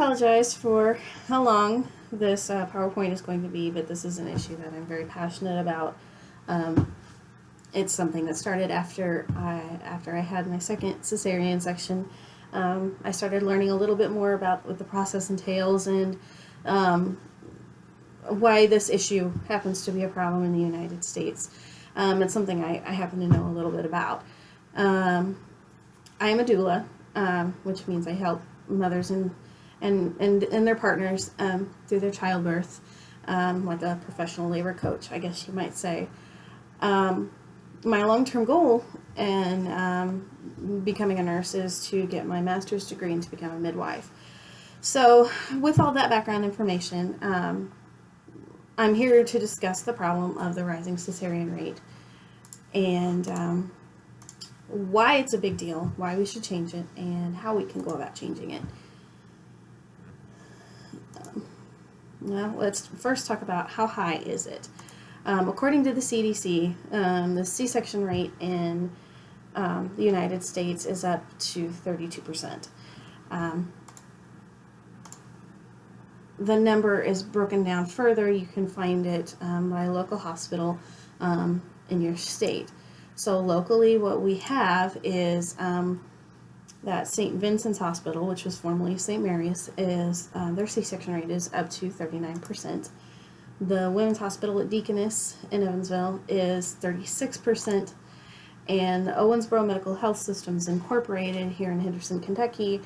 apologize for how long this PowerPoint is going to be, but this is an issue that I'm very passionate about. It's something that started after I had my second cesarean section. I started learning a little bit more about what the process entails and why this issue happens to be a problem in the United States. It's something I happen to know a little bit about. I am a doula, which means I help mothers and their partners through their childbirth, like a professional labor coach, I guess you might say. My long-term goal in becoming a nurse is to get my master's degree and to become a midwife. So with all that background information, I'm here to discuss the problem of the rising cesarean rate and why it's a big deal, why we should change it, and how we can go about changing it. Well, let's first talk about how high is it. According to the CDC, the C-section rate in the United States is up to 32%. The number is broken down further. You can find it by local hospital in your state. So locally, what we have is that St. Vincent's Hospital, which was formerly St. Mary's, is their C-section rate is up to 39%. The Women's Hospital at Deaconess in Evansville is 36%, and the Owensboro Medical Health Systems Incorporated here in Henderson, Kentucky,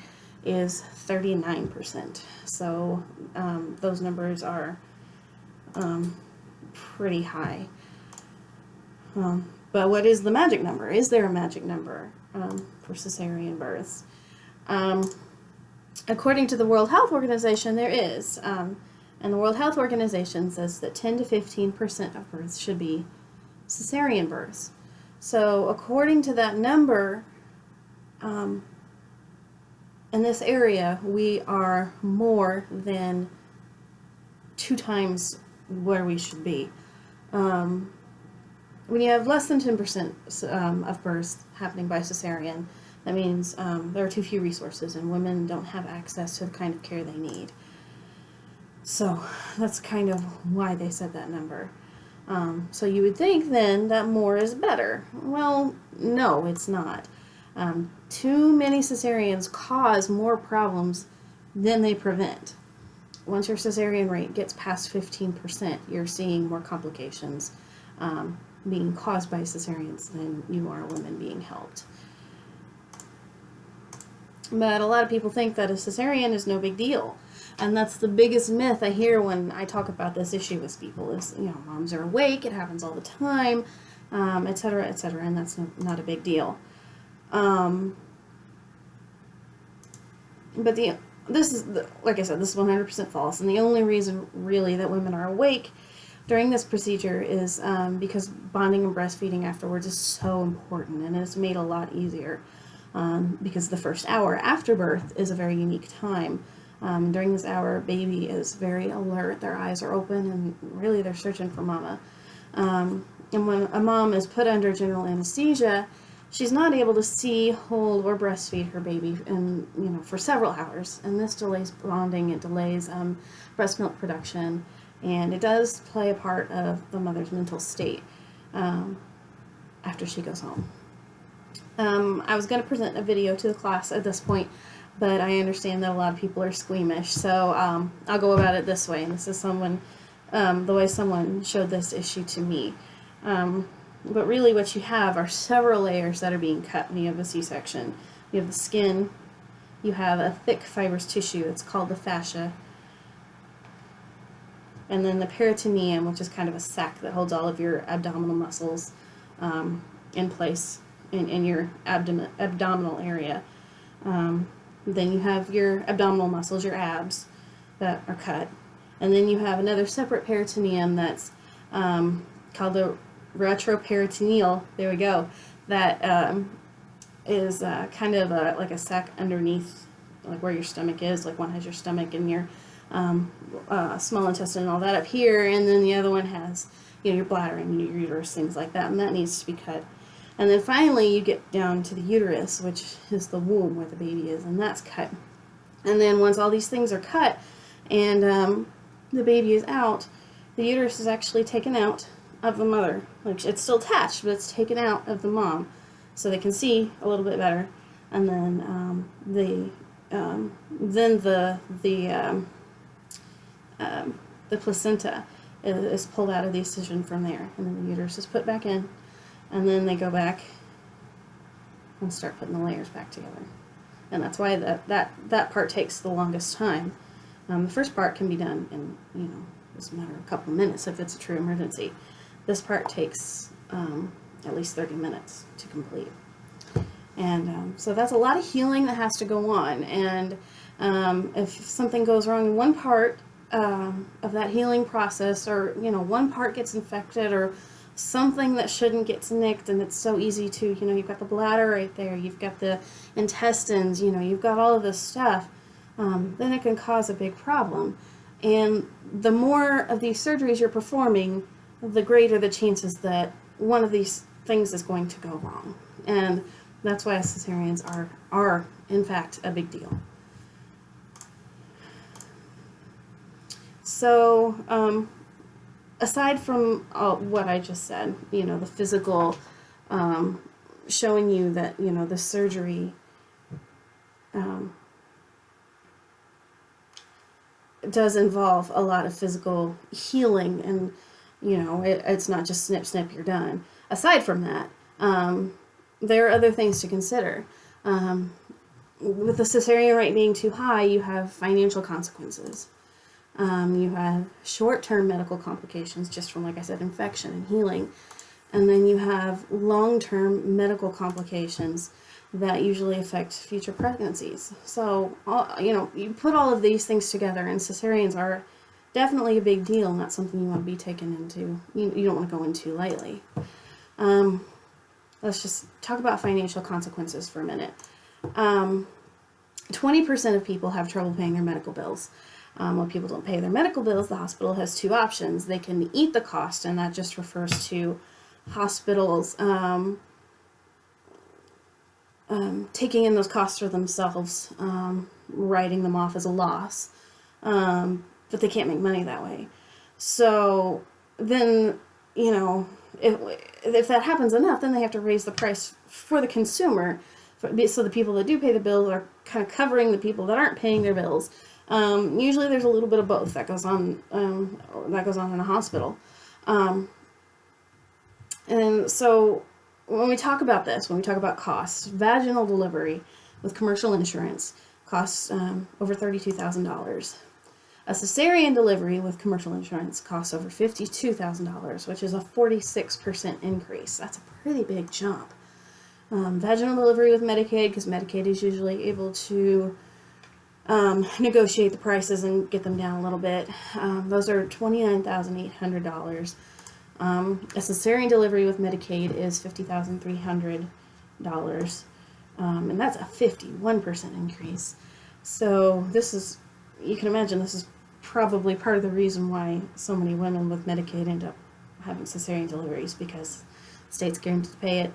is 39%. So those numbers are pretty high. But what is the magic number? Is there a magic number for cesarean births? According to the World Health Organization, there is. And the World Health Organization says that 10 to 15% of births should be cesarean births. So according to that number, in this area, we are more than 2 times where we should be. When you have less than 10% of births happening by cesarean, that means there are too few resources and women don't have access to the kind of care they need. So that's kind of why they said that number. So you would think then that more is better. Well, no, it's not. Too many cesareans cause more problems than they prevent. Once your cesarean rate gets past 15%, you're seeing more complications being caused by cesareans than you are women being helped. But a lot of people think that a cesarean is no big deal. And that's the biggest myth I hear when I talk about this issue with people is, moms are awake, it happens all the time, etc., etc., and that's not a big deal. But this is, like I said, this is 100% false, and the only reason really that women are awake during this procedure is because bonding and breastfeeding afterwards is so important, and it's made a lot easier because the first hour after birth is a very unique time. During this hour, baby is very alert, their eyes are open, and really they're searching for mama. And when a mom is put under general anesthesia, she's not able to see, hold, or breastfeed her baby for several hours. And this delays bonding, it delays breast milk production, and it does play a part of the mother's mental state after she goes home. I was going to present a video to the class at this point, but I understand that a lot of people are squeamish, so I'll go about it this way. And this is the way someone showed this issue to me. But really what you have are several layers that are being cut when you have a C-section. You have the skin, you have a thick fibrous tissue, it's called the fascia, and then the peritoneum, which is kind of a sac that holds all of your abdominal muscles in place in your abdominal area. Then you have your abdominal muscles, your abs, that are cut. And then you have another separate peritoneum that's called the retroperitoneal, there we go, that is kind of like a sac underneath, like where your stomach is. Like one has your stomach and your small intestine and all that up here, and then the other one has your bladder and your uterus, things like that, and that needs to be cut. And then finally you get down to the uterus, which is the womb where the baby is, and that's cut. And then once all these things are cut and the baby is out, the uterus is actually taken out of the mother. Like, it's still attached, but it's taken out of the mom, so they can see a little bit better. And then the placenta is pulled out of the incision from there, and then the uterus is put back in, and then they go back and start putting the layers back together. And that's why that part takes the longest time. The first part can be done in, it's a matter of a couple of minutes if it's a true emergency. This part takes at least 30 minutes to complete. And so that's a lot of healing that has to go on. And if something goes wrong in one part of that healing process, or, one part gets infected, or something that shouldn't gets nicked, and it's so easy to, you've got the bladder right there, you've got the intestines, you've got all of this stuff, then it can cause a big problem. And the more of these surgeries you're performing, the greater the chances that one of these things is going to go wrong. And that's why cesareans are in fact a big deal. So, aside from what I just said, the physical, showing you that, the surgery does involve a lot of physical healing, and, it's not just snip, snip, you're done. Aside from that, there are other things to consider. With the cesarean rate being too high, you have financial consequences. You have short-term medical complications just from, like I said, infection and healing. And then you have long-term medical complications that usually affect future pregnancies. So, you put all of these things together, and cesareans are definitely a big deal, not something you want to be taken into, you don't want to go into lightly. Let's just talk about financial consequences for a minute. 20% of people have trouble paying their medical bills. When people don't pay their medical bills, the hospital has two options. They can eat the cost, and that just refers to hospitals taking in those costs for themselves, writing them off as a loss, but they can't make money that way. So then, if that happens enough, then they have to raise the price for the consumer, so the people that do pay the bills are kind of covering the people that aren't paying their bills. Usually there's a little bit of both that goes on in a hospital. And so when we talk about this, when we talk about costs, vaginal delivery with commercial insurance costs over $32,000. A cesarean delivery with commercial insurance costs over $52,000, which is a 46% increase. That's a pretty big jump. Vaginal delivery with Medicaid, because Medicaid is usually able to negotiate the prices and get them down a little bit. Those are $29,800. A cesarean delivery with Medicaid is $50,300, and that's a 51% increase. So you can imagine this is probably part of the reason why so many women with Medicaid end up having cesarean deliveries, because the state's guaranteed to pay it,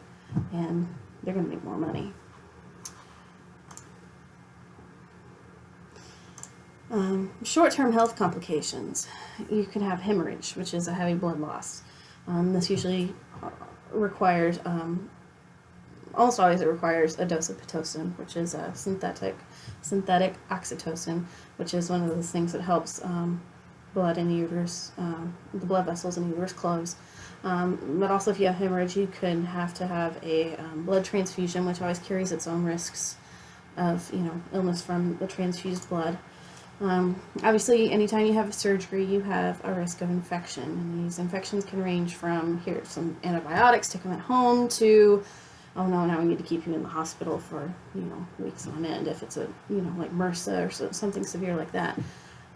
and they're going to make more money. Short-term health complications. You can have hemorrhage, which is a heavy blood loss. This usually requires, almost always it requires a dose of Pitocin, which is a synthetic oxytocin, which is one of those things that helps blood in the uterus, the blood vessels in the uterus close. But also if you have hemorrhage, you could have to have a blood transfusion, which always carries its own risks of, illness from the transfused blood. Obviously, anytime you have a surgery, you have a risk of infection, and these infections can range from, here's some antibiotics, take them at home, to, oh no, now we need to keep you in the hospital for, weeks on end, if it's a, like MRSA or something severe like that.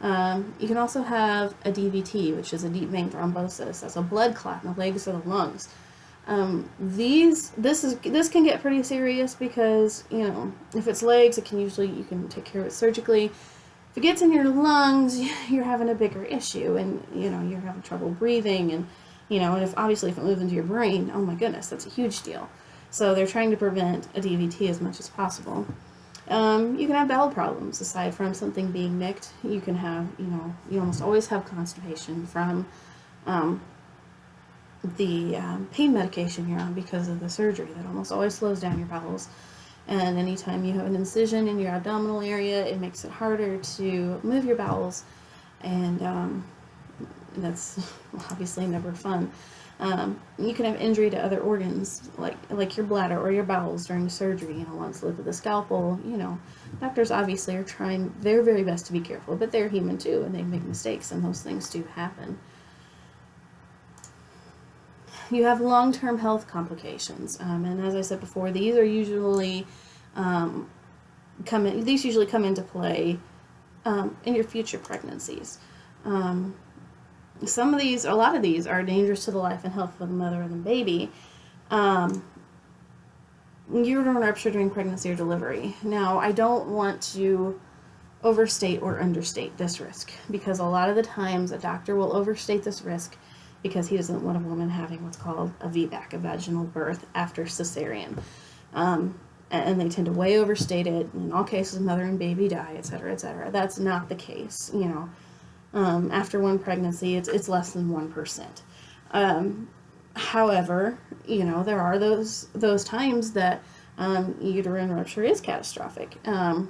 You can also have a DVT, which is a deep vein thrombosis. That's a blood clot in the legs or the lungs. This can get pretty serious because, if it's legs, you can take care of it surgically. If it gets in your lungs, you're having a bigger issue, and, you're having trouble breathing, and, and if it moves into your brain, oh my goodness, that's a huge deal. So they're trying to prevent a DVT as much as possible. You can have bowel problems aside from something being nicked. You can have, you almost always have constipation from um, the pain medication you're on because of the surgery. That almost always slows down your bowels. And anytime you have an incision in your abdominal area, it makes it harder to move your bowels. And that's obviously never fun. You can have injury to other organs, like your bladder or your bowels during surgery. Once look with a scalpel. Doctors obviously are trying their very best to be careful, but they're human too, and they make mistakes, and those things do happen. You have long-term health complications, and as I said before, these are usually these usually come into play in your future pregnancies. A lot of these are dangerous to the life and health of the mother and the baby. Uterine rupture during pregnancy or delivery. Now, I don't want to overstate or understate this risk, because a lot of the times a doctor will overstate this risk because he doesn't want a woman having what's called a VBAC, a vaginal birth after cesarean. And they tend to way overstate it. In all cases, mother and baby die, etc., etc. That's not the case. After one pregnancy, it's less than 1%. However, there are those times that uterine rupture is catastrophic. A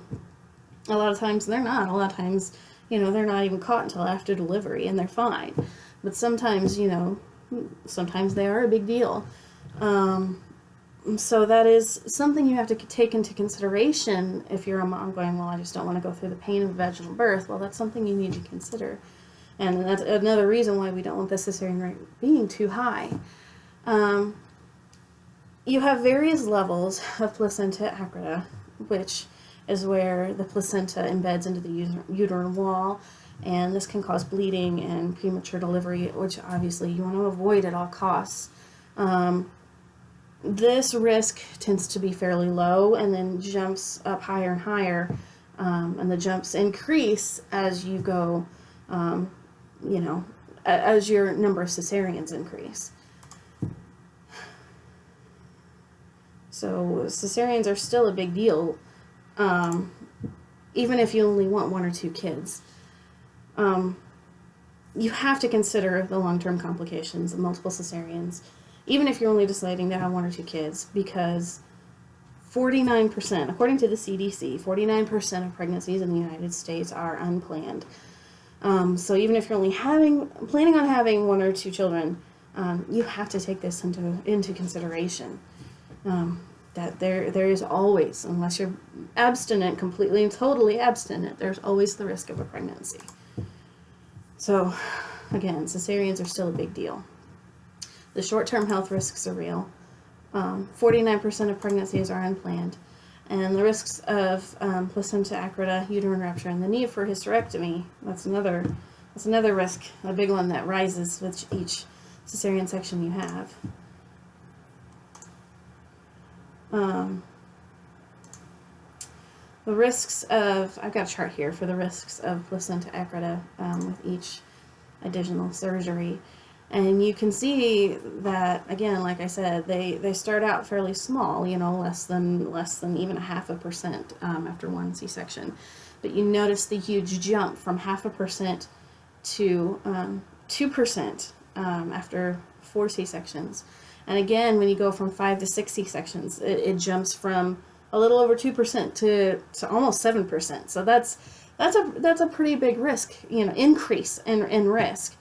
lot of times they're not. A lot of times, they're not even caught until after delivery, and they're fine. But sometimes, sometimes they are a big deal. So that is something you have to take into consideration if you're a mom going, well, I just don't want to go through the pain of vaginal birth. Well, that's something you need to consider. And that's another reason why we don't want the cesarean rate being too high. You have various levels of placenta accreta, which is where the placenta embeds into the uterine wall, and this can cause bleeding and premature delivery, which obviously you want to avoid at all costs. This risk tends to be fairly low and then jumps up higher and higher, and the jumps increase as you go, as your number of cesareans increase. So cesareans are still a big deal, even if you only want 1 or 2 kids. You have to consider the long-term complications of multiple cesareans, even if you're only deciding to have 1 or 2 kids, because 49%, according to the CDC, 49% of pregnancies in the United States are unplanned. So even if you're only planning on having 1 or 2 children, you have to take this into consideration. That there is always, unless you're abstinent, completely and totally abstinent, there's always the risk of a pregnancy. So, again, cesareans are still a big deal. The short-term health risks are real. 49% of pregnancies are unplanned. And the risks of placenta accreta, uterine rupture, and the need for hysterectomy, that's another risk, a big one that rises with each cesarean section you have. The risks of, I've got a chart here for the risks of placenta accreta with each additional surgery. And you can see that, again, like I said, they start out fairly small, less than even 0.5% after one C-section. But you notice the huge jump from 0.5% to 2% after 4 C-sections. And again, when you go from 5 to 6 C-sections, it jumps from a little over 2% to almost 7%. So that's a pretty big risk, increase in risk.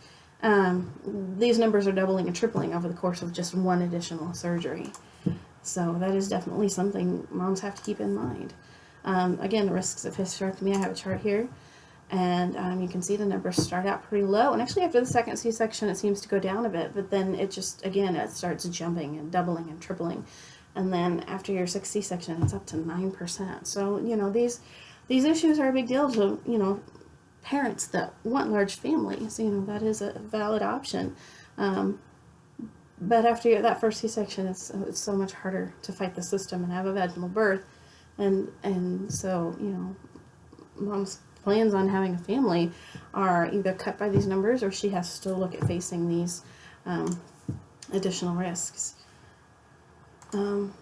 These numbers are doubling and tripling over the course of just one additional surgery. So that is definitely something moms have to keep in mind. Again, the risks of hysterectomy, I have a chart here. And you can see the numbers start out pretty low. And actually after the second C-section, it seems to go down a bit. But then it just, again, it starts jumping and doubling and tripling. And then after your 6th C-section, it's up to 9%. So, these issues are a big deal to, parents that want large families. That is a valid option. But after that first C-section, it's so much harder to fight the system and have a vaginal birth. And so, mom's plans on having a family are either cut by these numbers, or she has to look at facing these additional risks. And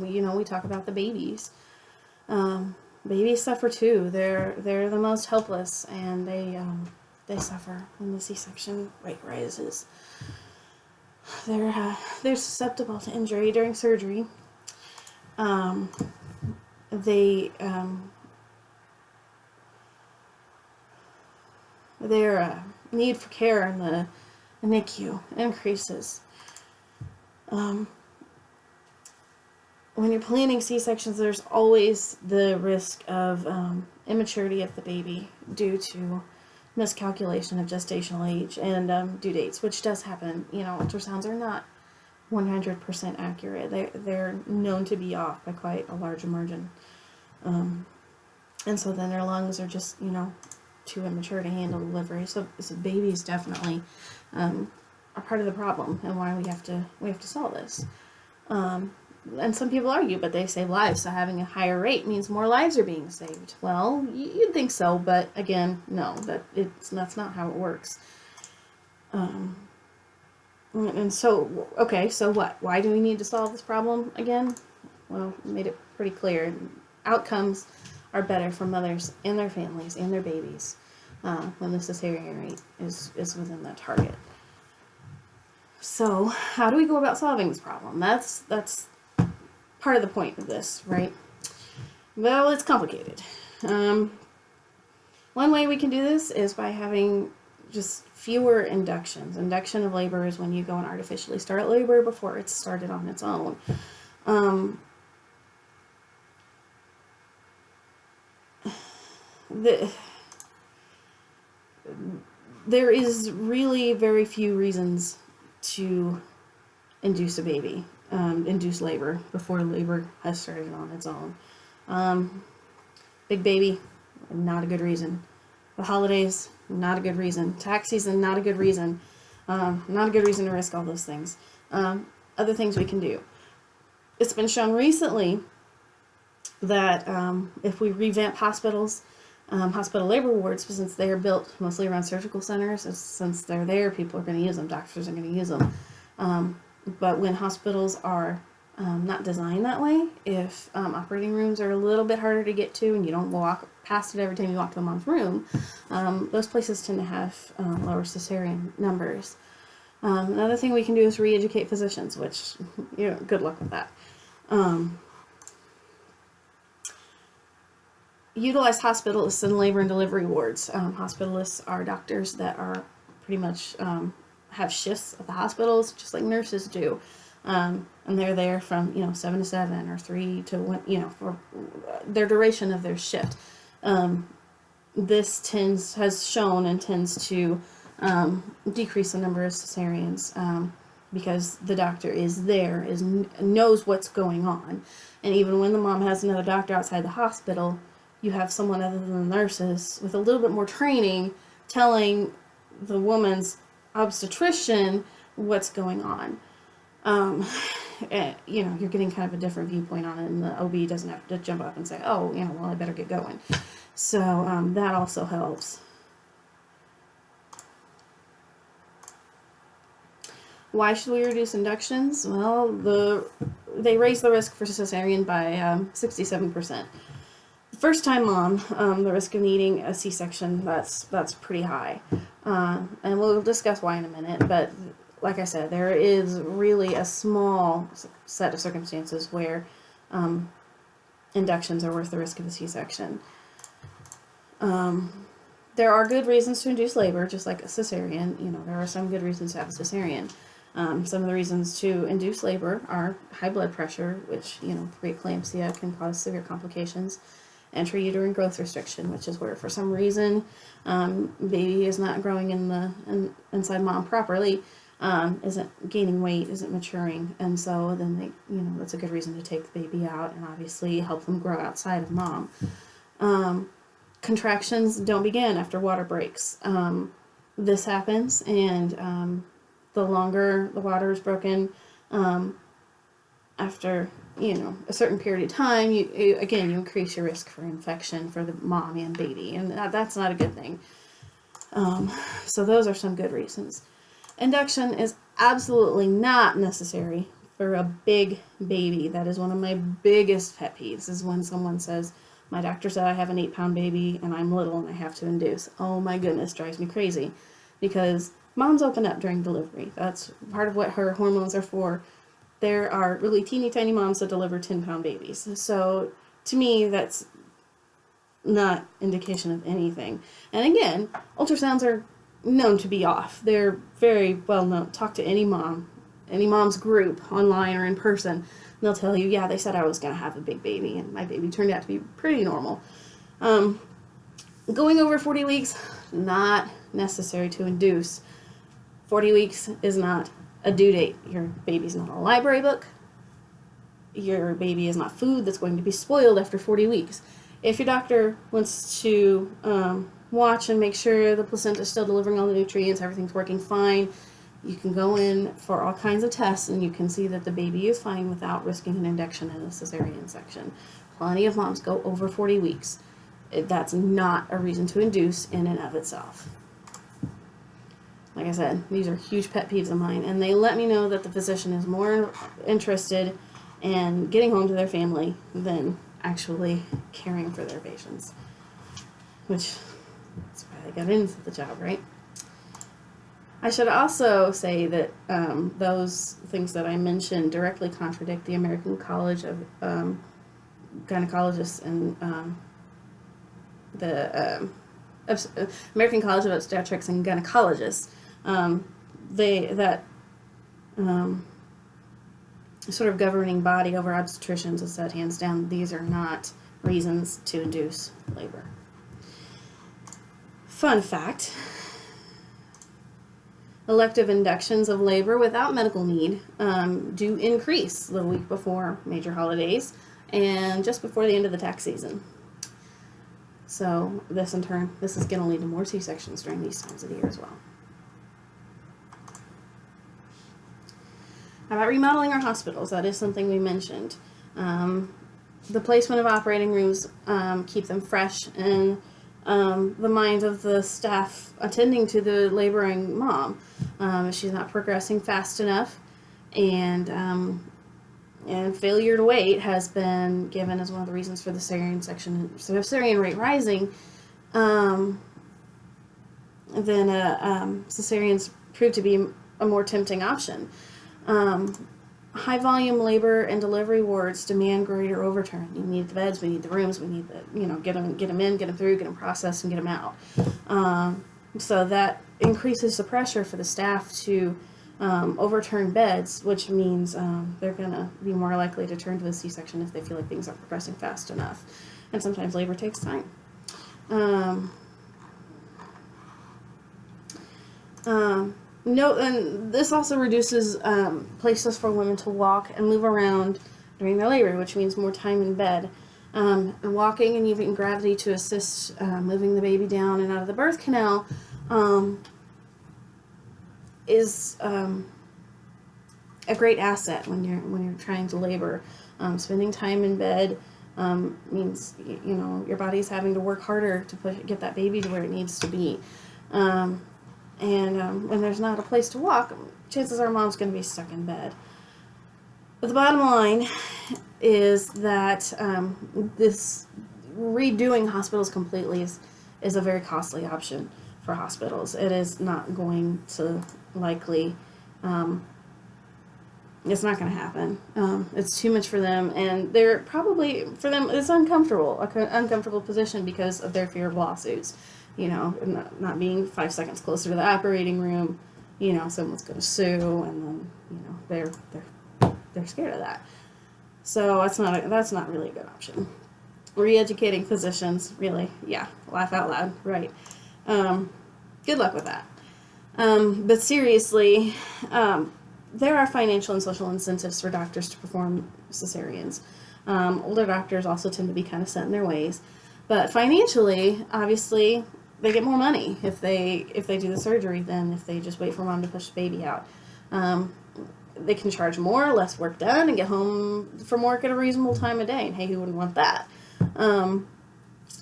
we talk about the babies. Babies suffer too. They're the most helpless, and they suffer when the C-section rate rises. They're susceptible to injury during surgery. Um, they their need for care in the NICU increases. When you're planning C-sections, there's always the risk of immaturity of the baby due to miscalculation of gestational age and due dates, which does happen. Ultrasounds are not 100% accurate. They're known to be off by quite a large margin. And so then their lungs are just, too immature to handle delivery. So babies definitely are part of the problem and why we have to solve this. And some people argue, but they save lives, so having a higher rate means more lives are being saved. Well, you'd think so, but again, no, that's not how it works. And so, okay, so what? Why do we need to solve this problem again? Well, made it pretty clear. Outcomes are better for mothers and their families and their babies when the cesarean rate is within that target. So, how do we go about solving this problem? That's part of the point of this, right? Well, it's complicated. One way we can do this is by having just fewer inductions. Induction of labor is when you go and artificially start labor before it's started on its own. There is really very few reasons to induce a baby, induce labor before labor has started on its own. Big baby, not a good reason. The holidays, not a good reason. Tax season, not a good reason. Not a good reason to risk all those things. Other things we can do. It's been shown recently that if we revamp hospitals, hospital labor wards, since they are built mostly around surgical centers, since they're there, people are going to use them, doctors are going to use them. But when hospitals are not designed that way, if operating rooms are a little bit harder to get to and you don't walk past it every time you walk to a mom's room, those places tend to have lower cesarean numbers. Another thing we can do is re-educate physicians, which, good luck with that. Utilize hospitalists in labor and delivery wards. Hospitalists are doctors that are pretty much have shifts at the hospitals, just like nurses do. And they're there from 7 to 7 or 3 to 1, for their duration of their shift. This has shown and tends to decrease the number of cesareans because the doctor is there, knows what's going on, and even when the mom has another doctor outside the hospital, you have someone other than the nurses with a little bit more training telling the woman's obstetrician what's going on. You're getting kind of a different viewpoint on it, and the OB doesn't have to jump up and say, oh, well, I better get going. So that also helps. Why should we reduce inductions? Well, they raise the risk for cesarean by 67%. First-time mom, the risk of needing a C-section, that's pretty high. And we'll discuss why in a minute, but like I said, there is really a small set of circumstances where inductions are worth the risk of a C-section. There are good reasons to induce labor, just like a cesarean. There are some good reasons to have a cesarean. Some of the reasons to induce labor are high blood pressure, which, preeclampsia can cause severe complications, intrauterine growth restriction, which is where for some reason baby is not growing inside mom properly, isn't gaining weight, isn't maturing, and so then that's a good reason to take the baby out and obviously help them grow outside of mom. Contractions don't begin after water breaks. This happens, and the longer the water is broken, after a certain period of time, you increase your risk for infection for the mom and baby, and that's not a good thing. So those are some good reasons. Induction is absolutely not necessary for a big baby. That is one of my biggest pet peeves, is when someone says, my doctor said I have an 8-pound baby and I'm little and I have to induce. Oh my goodness, drives me crazy. Because moms open up during delivery. That's part of what her hormones are for. There are really teeny tiny moms that deliver 10-pound babies. So to me, that's not indication of anything. And again, ultrasounds are known to be off. They're very well known. Talk to any mom, any mom's group, online or in person, and they'll tell you, yeah, they said I was going to have a big baby, and my baby turned out to be pretty normal. Going over 40 weeks, not necessary to induce. 40 weeks is not a due date. Your baby's not a library book. Your baby is not food that's going to be spoiled after 40 weeks. If your doctor wants to watch and make sure the placenta is still delivering all the nutrients, everything's working fine, you can go in for all kinds of tests and you can see that the baby is fine without risking an induction in a cesarean section. Plenty of moms go over 40 weeks. That's not a reason to induce in and of itself. Like I said, these are huge pet peeves of mine, and they let me know that the physician is more interested in getting home to their family than actually caring for their patients, which is why they got into the job, right? I should also say that those things that I mentioned directly contradict the American College of Gynecologists and the American College of Obstetrics and Gynecologists. Sort of governing body over obstetricians has said hands down these are not reasons to induce labor. Fun fact: elective inductions of labor without medical need do increase the week before major holidays and just before the end of the tax season. So this in turn, this is going to lead to more C-sections during these times of the year as well. How about remodeling our hospitals? That is something we mentioned. The placement of operating rooms, keep them fresh in the mind of the staff attending to the laboring mom. If she's not progressing fast enough, and failure to wait has been given as one of the reasons for the cesarean rate rising, then cesareans prove to be a more tempting option. High volume labor and delivery wards demand greater overturn. You need the beds, we need the rooms, we need the, get them in, get them through, get them processed, and get them out. So that increases the pressure for the staff to overturn beds, which means they're going to be more likely to turn to a C-section if they feel like things aren't progressing fast enough. And sometimes labor takes time. And this also reduces places for women to walk and move around during their labor, which means more time in bed. And walking and using gravity to assist moving the baby down and out of the birth canal is a great asset when you're trying to labor. Spending time in bed means your body's having to work harder to get that baby to where it needs to be. And when there's not a place to walk, chances are mom's going to be stuck in bed. But the bottom line is that this redoing hospitals completely is a very costly option for hospitals. It is not going to likely, it's not going to happen. It's too much for them, and they're probably, for them, it's uncomfortable position because of their fear of lawsuits. Not being 5 seconds closer to the operating room, someone's going to sue, and then, they're scared of that. So that's not really a good option. Re-educating physicians, really, yeah, laugh out loud, right. Good luck with that. But seriously, there are financial and social incentives for doctors to perform cesareans. Older doctors also tend to be kind of set in their ways. But financially, obviously, they get more money if they do the surgery than if they just wait for mom to push the baby out. They can charge more, less work done, and get home from work at a reasonable time of day. And hey, who wouldn't want that? And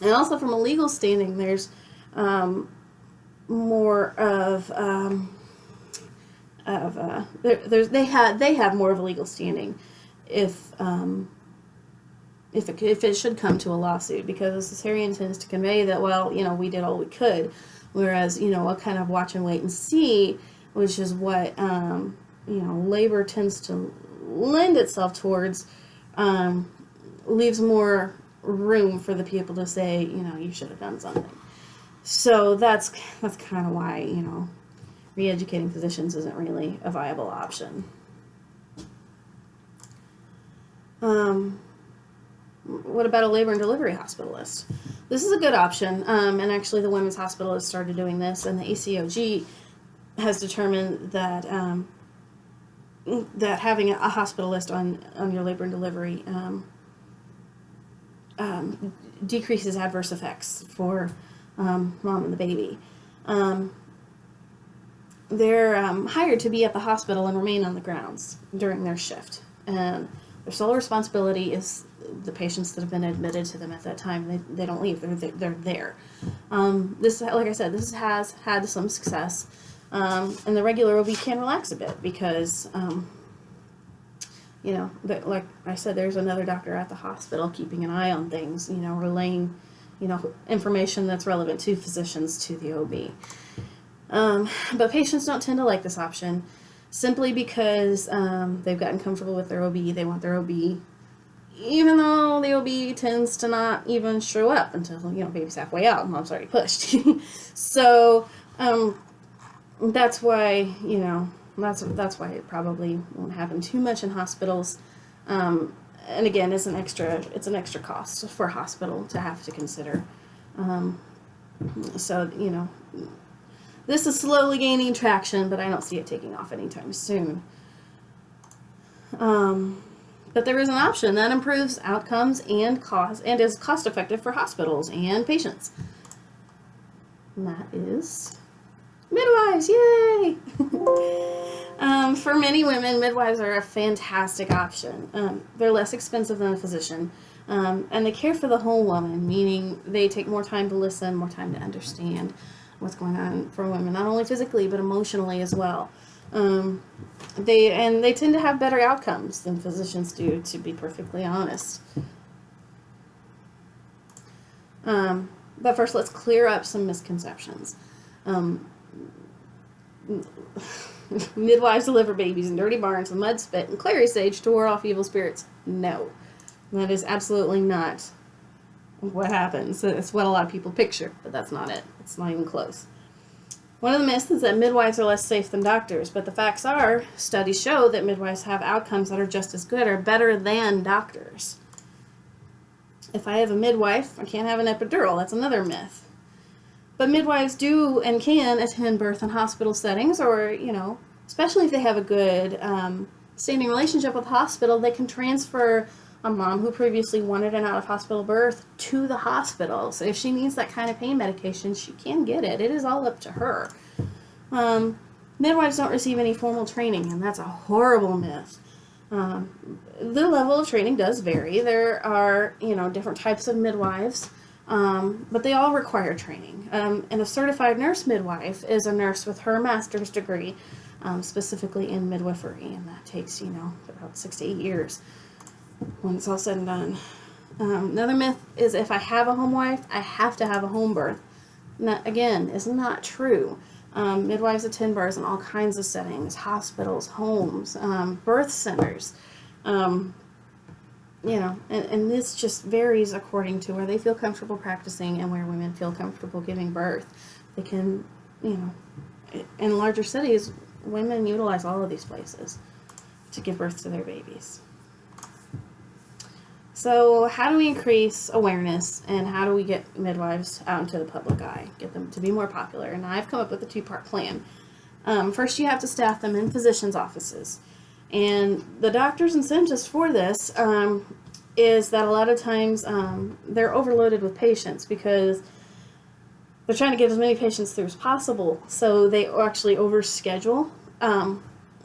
also from a legal standing, there's more of of they have more of a legal standing if if it should come to a lawsuit, because the cesarean tends to convey that, well, we did all we could, whereas a kind of watch and wait and see, which is what labor tends to lend itself towards, leaves more room for the people to say, you should have done something. So that's kind of why re-educating physicians isn't really a viable option. What about a labor and delivery hospitalist? This is a good option, and actually the Women's Hospital has started doing this, and the ACOG has determined that that having a hospitalist on your labor and delivery decreases adverse effects for mom and the baby. They're hired to be at the hospital and remain on the grounds during their shift, and their sole responsibility is the patients that have been admitted to them at that time. They don't leave. They're there. This, like I said, this has had some success, and the regular OB can relax a bit because, like I said, there's another doctor at the hospital keeping an eye on things. Relaying, information that's relevant to physicians to the OB. But patients don't tend to like this option, simply because they've gotten comfortable with their OB. They want their OB, even though the OB tends to not even show up until baby's halfway out and mom's already pushed. So that's why that's why it probably won't happen too much in hospitals. And again, it's an extra cost for a hospital to have to consider. So this is slowly gaining traction, but I don't see it taking off anytime soon. But there is an option that improves outcomes and cost, and is cost effective for hospitals and patients. And that is midwives. Yay! For many women, midwives are a fantastic option. They're less expensive than a physician, and they care for the whole woman, meaning they take more time to listen, more time to understand what's going on for women, not only physically but emotionally as well. They tend to have better outcomes than physicians do, to be perfectly honest. But first, let's clear up some misconceptions. Midwives deliver babies in dirty barns with mud, spit, and clary sage to ward off evil spirits. No, that is absolutely not what happens. It's what a lot of people picture, but that's not it. It's not even close. One of the myths is that midwives are less safe than doctors, but the facts are, studies show that midwives have outcomes that are just as good or better than doctors. If I have a midwife, I can't have an epidural. That's another myth. But midwives do and can attend birth in hospital settings, or, especially if they have a good standing relationship with the hospital, they can transfer a mom who previously wanted an out-of-hospital birth to the hospital. So if she needs that kind of pain medication, she can get it. It is all up to her. Midwives don't receive any formal training, and that's a horrible myth. The level of training does vary. There are, different types of midwives, but they all require training. And a certified nurse midwife is a nurse with her master's degree, specifically in midwifery, and that takes, about 6 to 8 years when it's all said and done. Another myth is if I have a home wife, I have to have a home birth. And that, again, is not true. Midwives attend births in all kinds of settings: hospitals, homes, birth centers. And this just varies according to where they feel comfortable practicing and where women feel comfortable giving birth. They can, in larger cities, women utilize all of these places to give birth to their babies. So how do we increase awareness, and how do we get midwives out into the public eye, get them to be more popular? And I've come up with a 2-part plan. First, you have to staff them in physicians' offices. And the doctor's incentive for this is that a lot of times they're overloaded with patients because they're trying to get as many patients through as possible. So they actually overschedule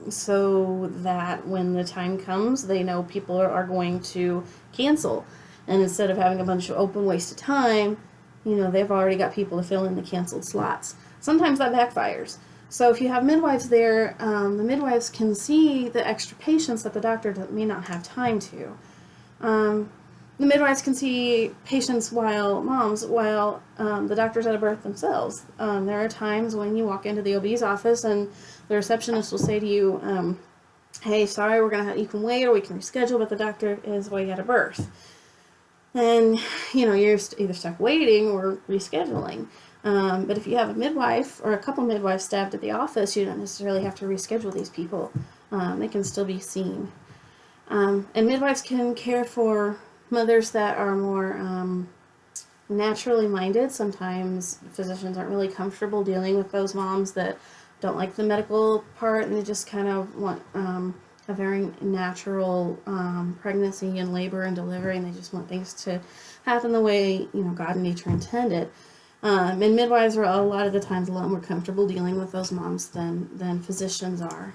so that when the time comes, they know people are going to cancel. And instead of having a bunch of open wasted time, they've already got people to fill in the canceled slots. Sometimes that backfires. So if you have midwives there, the midwives can see the extra patients that the doctor may not have time to. The midwives can see patients while the doctor's at a birth themselves. There are times when you walk into the OB's office and the receptionist will say to you, hey, sorry, you can wait or we can reschedule, but the doctor is away at a birth. And, you're either stuck waiting or rescheduling. But if you have a midwife or a couple midwives staffed at the office, you don't necessarily have to reschedule these people. They can still be seen. And midwives can care for mothers that are more naturally minded. Sometimes physicians aren't really comfortable dealing with those moms that don't like the medical part and they just kind of want a very natural pregnancy and labor and delivery, and they just want things to happen the way God and nature intended. And midwives are a lot of the times a lot more comfortable dealing with those moms than physicians are.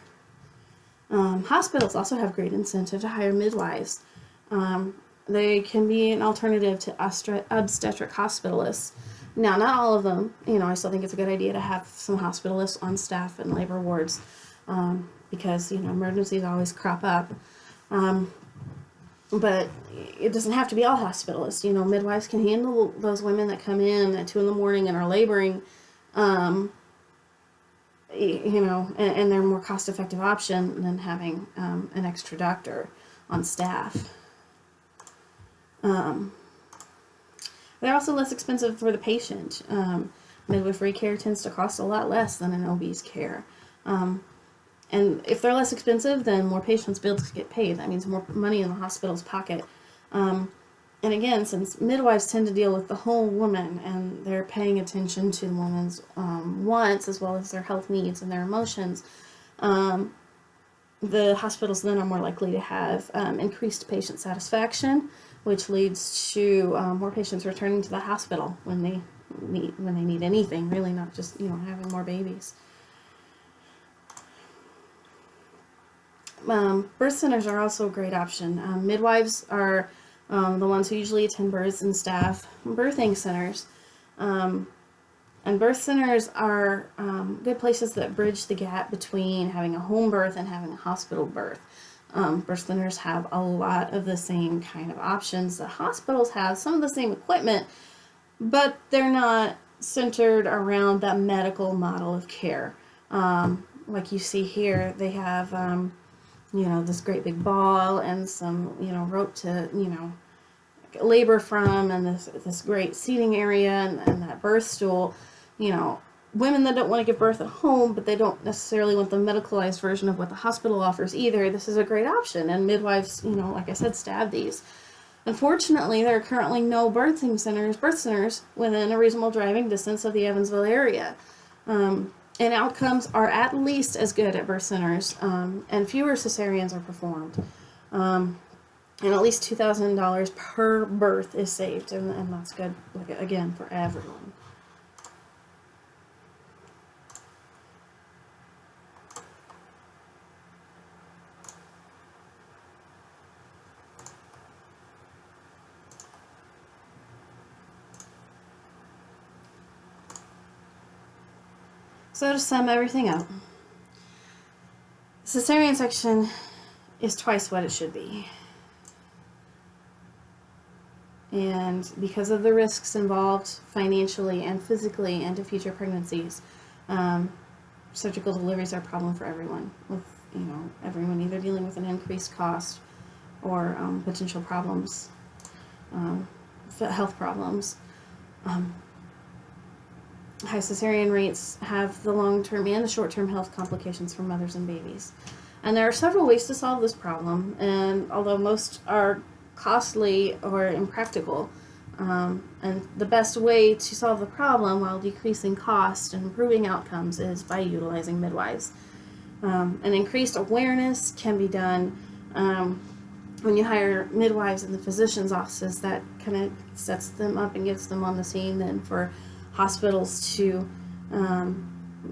Hospitals also have great incentive to hire midwives. They can be an alternative to obstetric hospitalists. Now, not all of them. I still think it's a good idea to have some hospitalists on staff in labor wards because, emergencies always crop up. But it doesn't have to be all hospitalists. Midwives can handle those women that come in at 2 a.m. and are laboring, and they're a more cost-effective option than having an extra doctor on staff. They're also less expensive for the patient. Midwifery care tends to cost a lot less than an OB's care. And if they're less expensive, then more patients' bills get paid. That means more money in the hospital's pocket. And again, since midwives tend to deal with the whole woman and they're paying attention to the woman's wants as well as their health needs and their emotions, the hospitals then are more likely to have increased patient satisfaction, which leads to more patients returning to the hospital when they need anything, really, not just having more babies. Birth centers are also a great option. Midwives are the ones who usually attend births and staff birthing centers. And birth centers are good places that bridge the gap between having a home birth and having a hospital birth. Birth centers have a lot of the same kind of options that hospitals have, some of the same equipment, but they're not centered around that medical model of care. Like you see here, they have this great big ball and some, rope to, labor from, and this great seating area and that birth stool. Women that don't want to give birth at home, but they don't necessarily want the medicalized version of what the hospital offers either. This is a great option, and midwives, like I said, stab these. Unfortunately, there are currently no birth centers within a reasonable driving distance of the Evansville area. And outcomes are at least as good at birth centers, and fewer cesareans are performed. And at least $2,000 per birth is saved, and that's good, again, for everyone. So to sum everything up, cesarean section is twice what it should be. And because of the risks involved financially and physically and to future pregnancies, surgical deliveries are a problem for everyone, with everyone either dealing with an increased cost or potential problems, health problems. High cesarean rates have the long-term and the short-term health complications for mothers and babies. And there are several ways to solve this problem, and although most are costly or impractical, and the best way to solve the problem while decreasing cost and improving outcomes is by utilizing midwives. An increased awareness can be done when you hire midwives in the physician's offices. That kind of sets them up and gets them on the scene then for hospitals to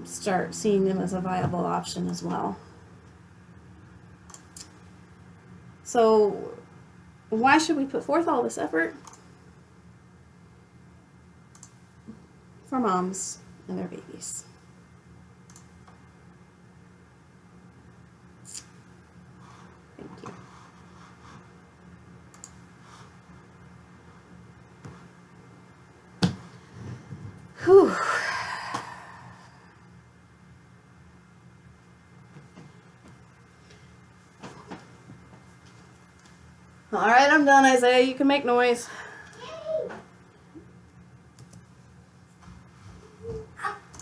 start seeing them as a viable option as well. So why should we put forth all this effort? For moms and their babies. Whew. All right, I'm done, Isaiah. You can make noise.